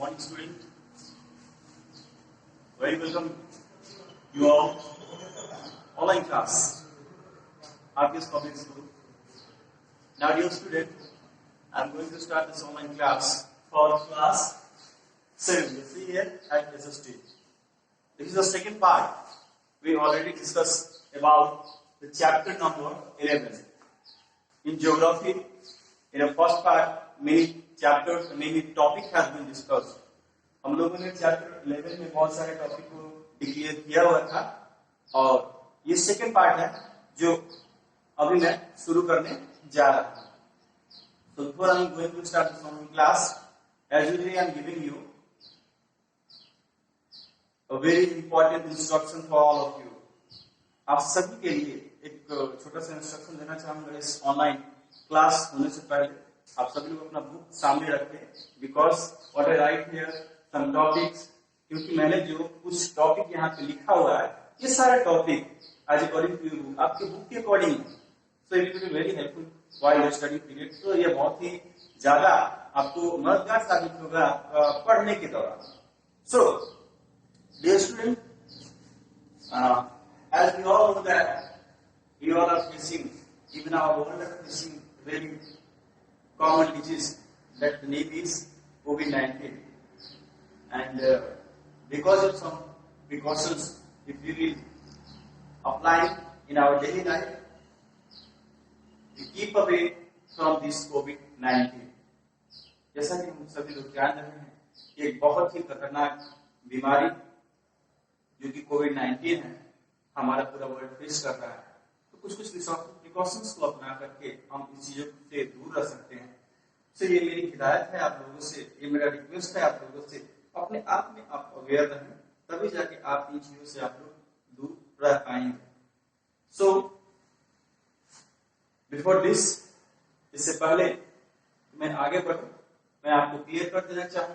morning, student. Very welcome you all. Online class. RPS Public School. Now, dear student, I am going to start this online class for class 7. You see here at SST. This is the second part. We already discussed about the chapter number 11. In geography, in the first part, many topic has been discussed. हम लोगों ने chapter 11 में बहुत सारे topic को declare किया हुआ था और ये सेकंड पार्ट है जो अभी मैं शुरू करने जा रहा हूं. So before I am going to start this online class, as usually I am giving you a very important instruction for all of you. आप सभी के लिए एक छोटा सा इंस्ट्रक्शन देना चाहूंगा. इस ऑनलाइन क्लास होने से पहले आप सभी लोग अपना बुक सामने रखें, because what I write here some topics, क्योंकि मैंने जो कुछ टॉपिक यहाँ पे लिखा हुआ है ये सारे topic as according to you आपके बुक के according, so it will be very helpful while your study period. तो ये बहुत ही ज्यादा आपको मददगार साबित होगा पढ़ने के दौरान. So dear student, as we all know that we all are facing, even our world are facing very common disease, that the name is COVID-19, and because of some precautions if we will apply in our daily life, we keep away from this COVID-19. जैसा कि हम सभी लोग जान रहे हैं, एक बहुत ही खतरनाक बीमारी जो कि COVID-19 है हमारा पूरा वर्ल्ड फेस कर रहा है. तो कुछ प्रिकॉशंस को अपना करके हम इस चीजों से दूर रह सकते हैं. तो ये मेरी हिदायत है आप लोगों से, ये मेरा रिक्वेस्ट है आप लोगों से, अपने आप में आप अवेयर रहें, तभी जाके आप इन चीजों से आप लोग दूर रह पाएंगे. सो बिफोर दिस, इससे पहले मैं आगे बढ़ूं, मैं आपको क्लियर कर देना चाहूं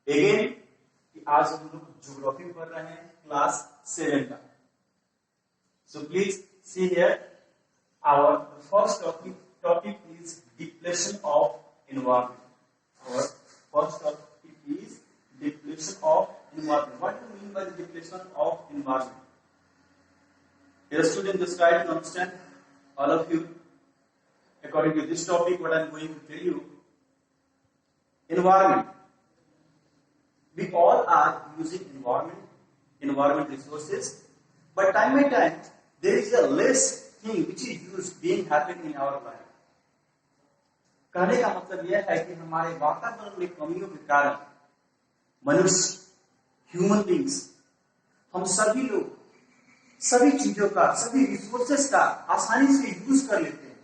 अगेन कि आज हम लोग ज्योग्राफी पढ़ रहे हैं क्लास 7 का. So please see here, our first topic is depletion of environment. Our first topic is depletion of environment. What do you mean by the depletion of environment? Dear students, just try to understand, all of you, according to this topic, what I am going to tell you. Environment. We all are using environment resources, but time by time, there is a less thing which is used being happen in our life. कहने का मतलब यह है कि हमारे वातावरण में कमियों के कारण मनुष्य, ह्यूमन बींग्स, हम सभी लोग सभी चीजों का, सभी रिसोर्सेस का आसानी से यूज कर लेते हैं.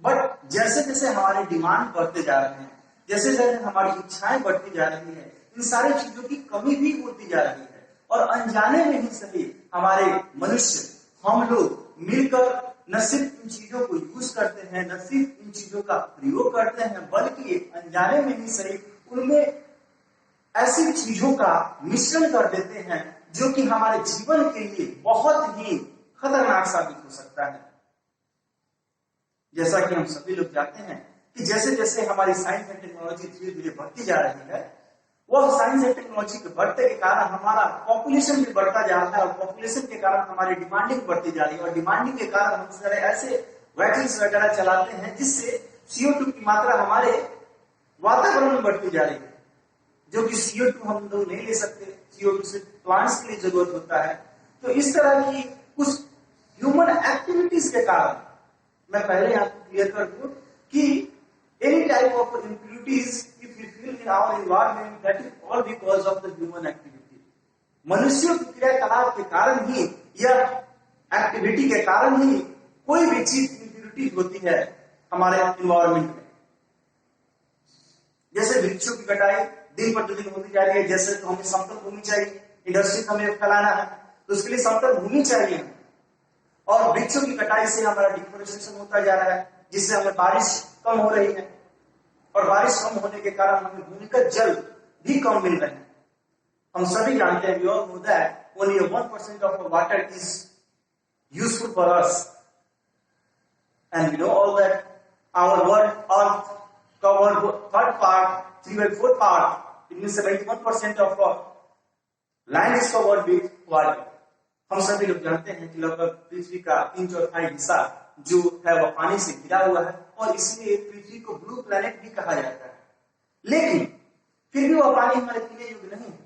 बट जैसे जैसे हमारे डिमांड बढ़ते जा रहे हैं, जैसे जैसे हमारी इच्छाएं बढ़ती जा रही है, इन सारी चीजों की कमी भी होती जा रही है. और अनजाने में ही सही हमारे मनुष्य, हम लोग मिलकर न सिर्फ इन चीजों को यूज करते हैं, न सिर्फ इन चीजों का प्रयोग करते हैं, बल्कि अनजाने में ही सही उनमें ऐसी चीजों का मिश्रण कर देते हैं जो कि हमारे जीवन के लिए बहुत ही खतरनाक साबित हो सकता है. जैसा कि हम सभी लोग जानते हैं कि जैसे जैसे हमारी साइंस एंड टेक्नोलॉजी धीरे धीरे बढ़ती जा रही है, वह साइंस एंड टेक्नोलॉजी के बढ़ने के कारण हमारा पॉपुलेशन भी बढ़ता जा रहा है, और पॉपुलेशन के कारण हमारी डिमांडिंग बढ़ती जा रही है, और डिमांडिंग के कारण हम सारे ऐसे व्हीकल्स वगैरह चलाते हैं जिससे CO2 की मात्रा हमारे वातावरण में बढ़ती जा रही है, जो कि CO2 हम लोग नहीं ले सकते. CO2 से प्लांट्स के लिए जरूरत होता है. तो इस तरह की कुछ ह्यूमन एक्टिविटीज के कारण, मैं पहले आपको क्लियर कर दूं कि any type of impurities if we feel in our environment, that is all because of the human activity. मनुष्यों की क्रियाकलाप के कारण ही, यह एक्टिविटी के कारण ही कोई भी चीज impurities होती है हमारे एनवायरमेंट में. जैसे वृक्षों की कटाई दिन प्रतिदिन होती जा रही है. जैसे तो हमें समतल भूमि चाहिए, इंडस्ट्री हमें फैलाना है तो उसके लिए समतल भूमि चाहिए, और वृक्षों की कटाई से हमारा डिफोरेस्टेशन होता जा रहा है, जिससे हमें बारिश कम हो रही है, और बारिश कम होने के कारण हमें भूमिगत जल भी कम मिल रहे हैं. हम सभी जानते हैं, we all know that only 1% of our water is useful for us, and we know all that our world Earth covered third part, 3/4 part It means 71% of land is covered with water. हम सभी लोग जानते हैं कि लगभग पृथ्वी का 3/4 हिस्सा जो है वह पानी से घिरा हुआ है और इसलिए पृथ्वी को ब्लू प्लैनेट भी कहा जाता है। लेकिन फिर भी वह पानी हमारे पीने योग्य नहीं है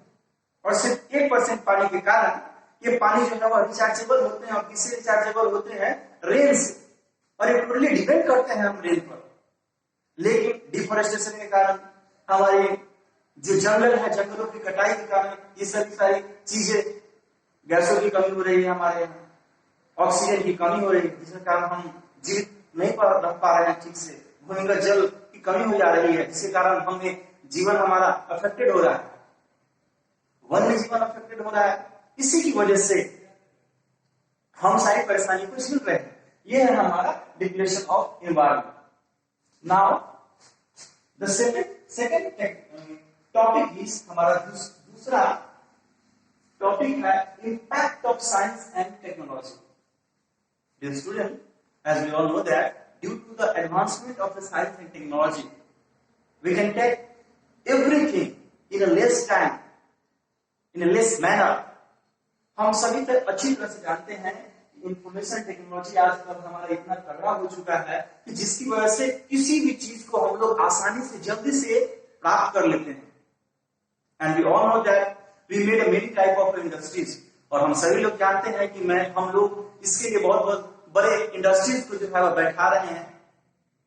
और सिर्फ 1% पानी के कारण ये पानी जो है वह रिचार्जेबल होते हैं और किससे रिचार्जेबल होते हैं? रेन से। और ये टोटली डिपेंड करते हैं हम रेन पर। लेकिन डिफोरेस्टेशन के कारण हमारे जो जंगल है, जंगलों की कटाई के कारण ये सभी सारी चीजें, गैसों की कमी हो रही है, हमारे ऑक्सीजन की कमी हो रही है, जिसके कारण हम जीवित नहीं रह पा रहे हैं ठीक से। भूमिगत जल की कमी हो जा रही है, जिसके कारण हमें जीवन हमारा अफेक्टेड हो रहा है, वन्य जीवन अफेक्टेड हो रहा है। इसी की वजह से हम सारी परेशानी को झेल रहे हैं। यह है हमारा depression of environment. Now the second topic is, हमारा दूसरा टॉपिक है impact of science and technology. Dear student, as we all know that due to the advancement of the science and technology, we can take everything in a less time, in a less manner. हम सभी तक अच्छी तरह से जानते हैं information technology आज तक हमारा इतना तगड़ा हो चुका है कि जिसकी वजह से किसी भी चीज को हम लोग आसानी से जल्दी से प्राप्त कर लेते हैं। And we all know that we made many type of industries, और हम सभी लोग जानते हैं कि हम लोग इसके लिए बहुत बहुत बड़े इंडस्ट्रीज को जो है वह बैठा रहे हैं।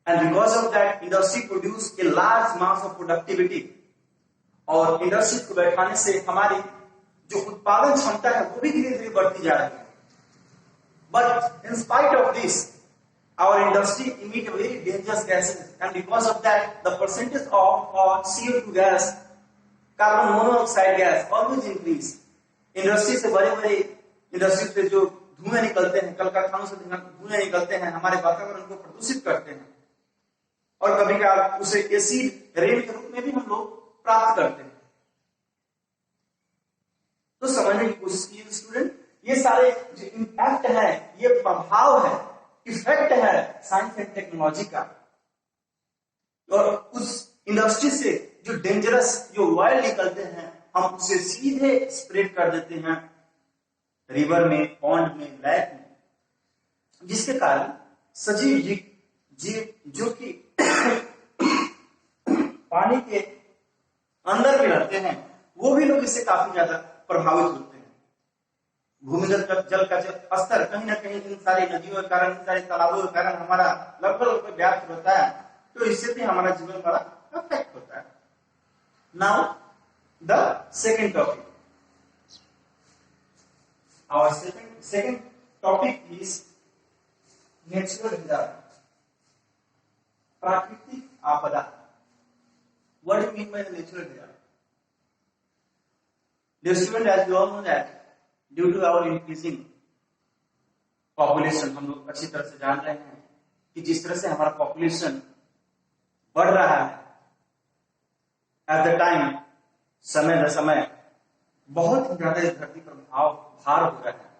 And because of that industry produce a large mass of productivity, और इंडस्ट्रीज को बैठाने से हमारी जो उत्पादन क्षमता है वो भी धीरे धीरे बढ़ती जा रही है। But in spite of this our industry emit very dangerous gases, and because of that the percentage of CO2 gas, carbon monoxide gas always increase. Industry से बड़े बड़े इंडस्ट्री से जो धुएं निकलते हैं, कल कारखानों से धुएं निकलते हैं, हमारे वातावरण को प्रदूषित करते हैं और कभी कभार उसे एसिड रेन के रूप में भी हम लोग प्राप्त करते हैं। तो समझने की कोशिश कीजिए स्टूडेंट, ये सारे जो इम्पैक्ट है, ये प्रभाव है, इफेक्ट है साइंस एंड टेक्नोलॉजी का। और उस इंडस्ट्री से जो डेंजरस जो ऑयल निकलते हैं हम उसे सीधे स्प्रेड कर देते हैं रिवर में, पॉन्ड में, लैक में, जिसके कारण सजीव जीव जो कि पानी के अंदर में रहते हैं वो भी लोग इससे काफी ज्यादा प्रभावित होते हैं। भूमिगत जल का स्तर कहीं ना कहीं इन सारी नदियों के कारण, इन सारे तालाबों के कारण हमारा लगभग व्याप्त होता है, तो इससे भी हमारा जीवन बड़ा अफेक्ट होता है। Now the second topic, our second topic is natural disaster, प्राकृतिक आपदा। What do you mean by the natural disaster? Dear student, as you all know that due to our increasing population, हम लोग अच्छी तरह से जान रहे हैं कि जिस तरह से हमारा पॉपुलेशन बढ़ रहा है, एट द टाइम, समय दर समय बहुत ही ज्यादा इस धरती पर भार हो रहा है।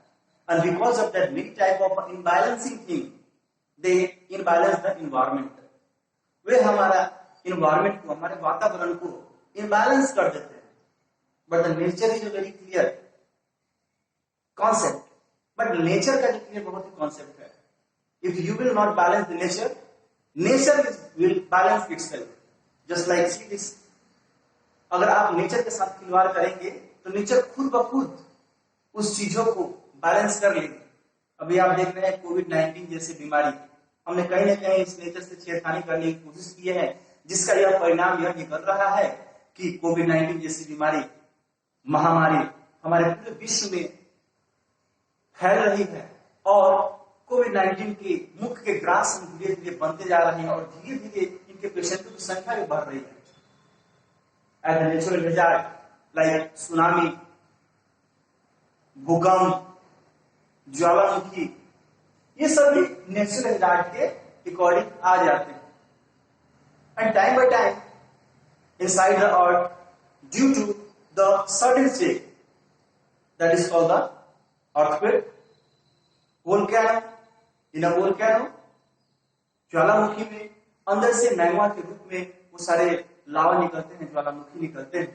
And because of that many type of imbalancing thing, they imbalance the environment. वे हमारा इन्वायरमेंट को, हमारे वातावरण को इनबैलेंस कर देते हैं। But the nature is a very clear concept, but nature का जो क्लियर बहुत ही कॉन्सेप्ट है। If you will not balance the nature, nature will balance itself, just like see this. अगर आप नेचर के साथ खिलवाड़ करेंगे तो नेचर खुद ब खुद उस चीजों को बैलेंस कर लेगी। अभी आप देख रहे हैं कोविड-19 जैसी बीमारी, हमने कहीं ना कहीं इस नेचर से छेड़खानी करने की कोशिश की है, जिसका यह परिणाम यह निकल रहा है कि कोविड-19 जैसी बीमारी, महामारी हमारे पूरे विश्व में फैल रही है और कोविड-19 के मुख के ग्रास में धीरे धीरे बनते जा रहे हैं और धीरे धीरे इनके पेशेंटों की संख्या भी बढ़ रही है। As a natural disaster like tsunami, भूकंप, ज्वालामुखी, ये सभी नेचुरल डिजास्टर के अकॉर्डिंग आ जाते हैं। And time by time inside the earth, due to the sudden change, that is called the earthquake, volcano, in a volcano, ज्वालामुखी में अंदर से मैग्मा के रूप में वो सारे लावा निकलते हैं, ज्वालामुखी निकलते हैं,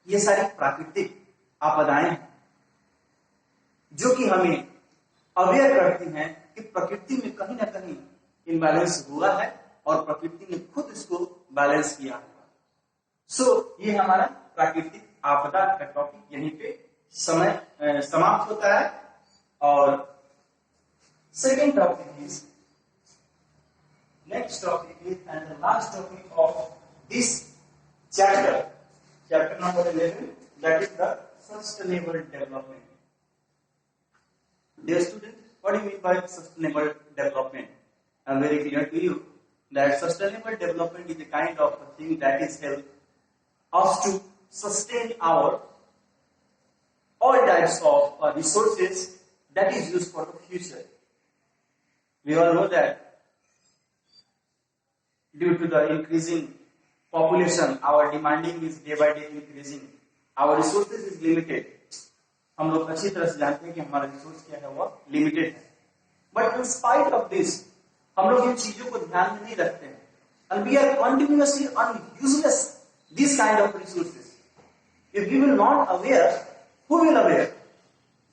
ये सारी प्राकृतिक आपदाएं हैं जो कि हमें अवेयर करती हैं कि प्रकृति में कहीं ना कहीं इम्बैलेंस हुआ है और प्रकृति ने खुद इसको बैलेंस किया हुआ। सो ये हमारा प्राकृतिक आपदा का टॉपिक यहीं पे समय समाप्त होता है। और second topic is next topic is and the last topic of this chapter number 11, that is the sustainable development. Dear student, what do you mean by sustainable development? I am very clear to you that sustainable development is the kind of a thing that is help us to sustain our all types of resources that is used for the future. We all know that due to the increasing population, our demanding is day by day increasing. Our resources is limited. हम लोग अच्छी तरह से जानते हैं कि हमारा resource क्या है, वो लिमिटेड है। But in spite of this हम लोग इन चीजों को ध्यान में नहीं रखते हैं and we are continuously useless these kind of resources. If we will not aware, who will aware?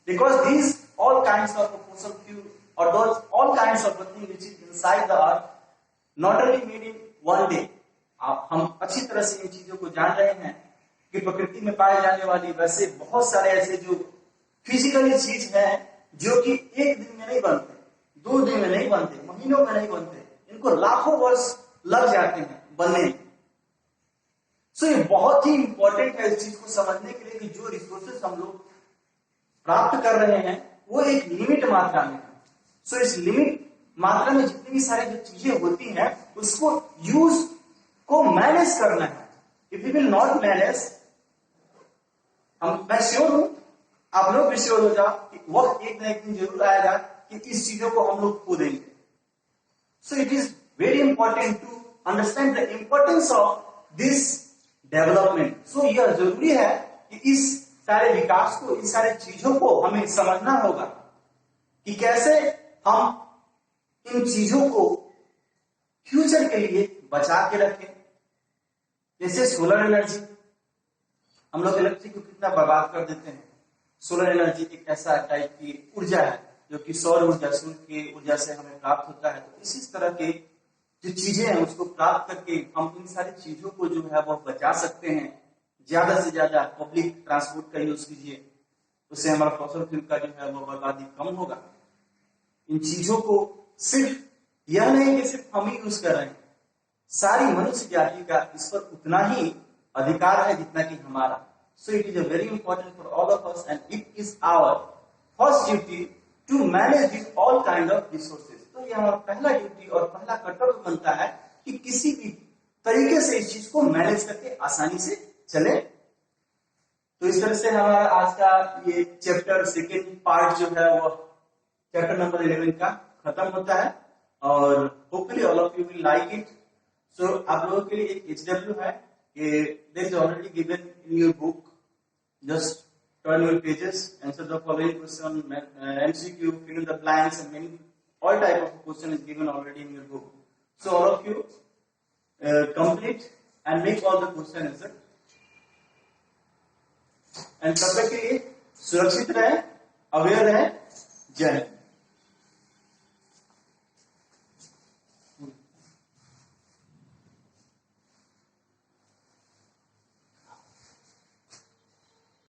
Because these all kinds of fossil fuel or those all kinds of things which is inside the earth not only made in one day. हम अच्छी तरह से इन चीजों को जान रहे हैं कि प्रकृति में पाए जाने वाली वैसे बहुत सारे ऐसे जो फिजिकली चीज है जो कि एक दिन में नहीं बनते, 2 दिन में नहीं बनते, महीनों में नहीं बनते, इनको लाखों वर्ष लग जाते हैं बनने में। सो ये बहुत ही इंपॉर्टेंट है इस चीज को समझने के लिए कि जो रिसोर्सेस हम लोग प्राप्त कर रहे हैं वो एक लिमिट मात्रा में है। सो इस लिमिट मात्रा में जितनी भी सारी जो चीजें होती हैं उसको यूज को मैनेज करना है। If you will not manage, मैं श्योर हूं आप लोग भी श्योर हो जाओ कि वक्त एक ना एक दिन जरूर आएगा कि इस चीजों को हम लोग खो देंगे। So it is very important to understand the importance of this development. So यह जरूरी है कि इस सारे विकास को, इन सारे चीजों को हमें समझना होगा कि कैसे हम इन चीजों को फ्यूचर के लिए बचा के रखें। जैसे सोलर एनर्जी, हम लोग इलेक्ट्रिक को कितना बर्बाद कर देते हैं। सोलर एनर्जी एक ऐसा टाइप की ऊर्जा है जो कि सौर ऊर्जा, सूर्य की ऊर्जा से हमें प्राप्त होता है। तो इसी तरह के जो चीजें हैं उसको प्राप्त करके हम इन सारी चीजों को जो है वो बचा सकते हैं। ज्यादा से ज्यादा पब्लिक ट्रांसपोर्ट का यूज कीजिए, उससे हमारा फॉसिल फ्यूल का जो है वो बर्बादी कम होगा। इन चीजों को सिर्फ यह नहीं कि सिर्फ हम ही यूज कर रहे हैं, सारी मनुष्य जाति का इस पर उतना ही अधिकार है जितना कि हमारा। So it is a very important for all of us and it is our first duty to manage this all kind of resources. तो ये हमारा पहला ड्यूटी और पहला कर्तव्य बनता है कि किसी भी तरीके से इस चीज को मैनेज करके आसानी से चले। तो इस तरह से हमारा आज का ये चैप्टर सेकेंड पार्ट जो है वो चैप्टर नंबर 11 का खत्म होता है और hopefully all of you will like it. So आप लोगों के लिए एक HW है, this is already given in your book. Just turn your pages, answer the following question, MCQ, fill in the blanks, and many all type of question is given already in your book. So all of you complete and make all the question answer. And तब तक के लिए सुरक्षित रहे, aware रहे। जय हिंद।